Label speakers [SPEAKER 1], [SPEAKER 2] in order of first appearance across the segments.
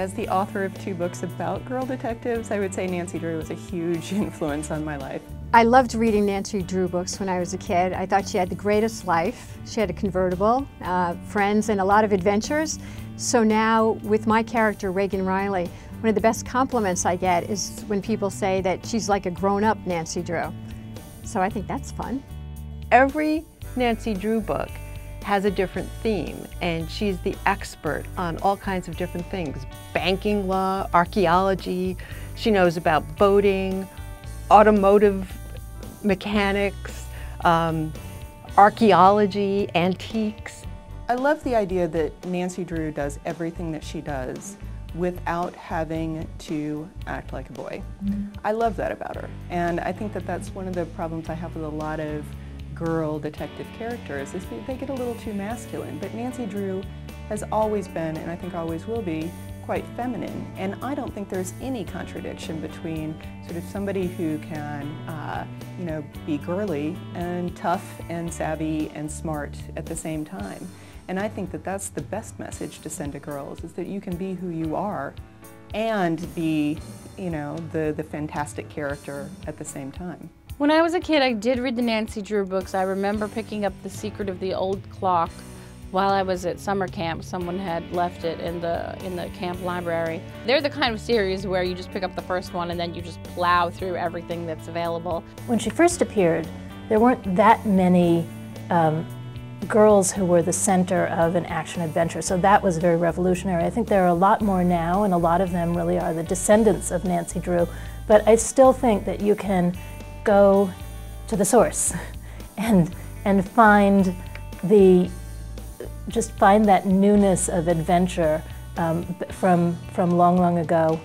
[SPEAKER 1] As the author of 2 books about girl detectives, I would say Nancy Drew was a huge influence on my life.
[SPEAKER 2] I loved reading Nancy Drew books when I was a kid. I thought she had the greatest life. She had a convertible, friends, and a lot of adventures. So now, with my character, Reagan Riley, one of the best compliments I get is when people say that she's like a grown-up Nancy Drew. So I think that's fun.
[SPEAKER 3] Every Nancy Drew book has a different theme, and she's the expert on all kinds of different things. Banking law, archaeology, she knows about boating, automotive mechanics, archaeology, antiques.
[SPEAKER 1] I love the idea that Nancy Drew does everything that she does without having to act like a boy. I love that about her, and I think that that's one of the problems I have with a lot of girl detective characters, is they get a little too masculine. But Nancy Drew has always been, and I think always will be, quite feminine. And I don't think there's any contradiction between sort of somebody who can, you know, be girly and tough and savvy and smart at the same time. And I think that that's the best message to send to girls, is that you can be who you are and be, you know, the fantastic character at the same time.
[SPEAKER 4] When I was a kid, I did read the Nancy Drew books. I remember picking up The Secret of the Old Clock while I was at summer camp. Someone had left it in the camp library. They're the kind of series where you just pick up the first one and then you just plow through everything that's available.
[SPEAKER 5] When she first appeared, there weren't that many girls who were the center of an action-adventure, so that was very revolutionary. I think there are a lot more now, and a lot of them really are the descendants of Nancy Drew, but I still think that you can go to the source and find just find that newness of adventure from long ago.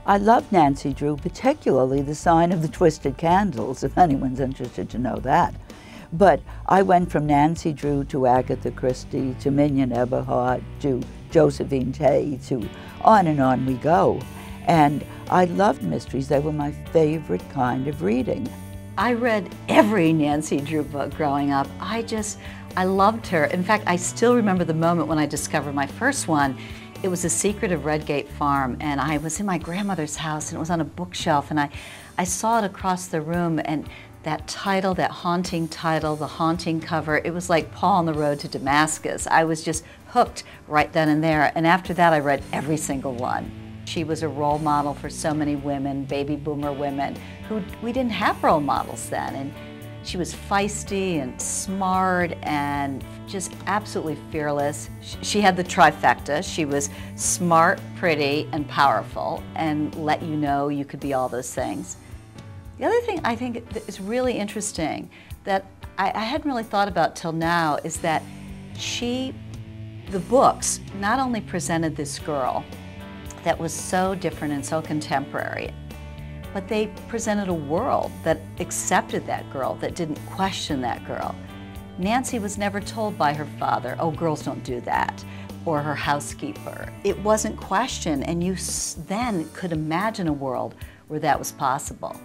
[SPEAKER 6] I love Nancy Drew, particularly The Sign of the Twisted Candles, if anyone's interested to know that. But I went from Nancy Drew to Agatha Christie to Mignon Eberhardt to Josephine Tey to on and on we go. And I loved mysteries. They were my favorite kind of reading.
[SPEAKER 7] I read every Nancy Drew book growing up. I loved her. In fact, I still remember the moment when I discovered my first one. It was The Secret of Redgate Farm, and I was in my grandmother's house, and it was on a bookshelf, and I saw it across the room, and that title, that haunting title, the haunting cover, it was like Paul on the Road to Damascus. I was just hooked right then and there, and after that I read every single one. She was a role model for so many women, baby boomer women, who we didn't have role models then. And she was feisty and smart and just absolutely fearless. She had the trifecta. She was smart, pretty, and powerful, and let you know you could be all those things. The other thing I think is really interesting that I hadn't really thought about till now is that the books not only presented this girl that was so different and so contemporary, but they presented a world that accepted that girl, that didn't question that girl. Nancy was never told by her father, oh, girls don't do that, or her housekeeper. It wasn't questioned, and you then could imagine a world where that was possible.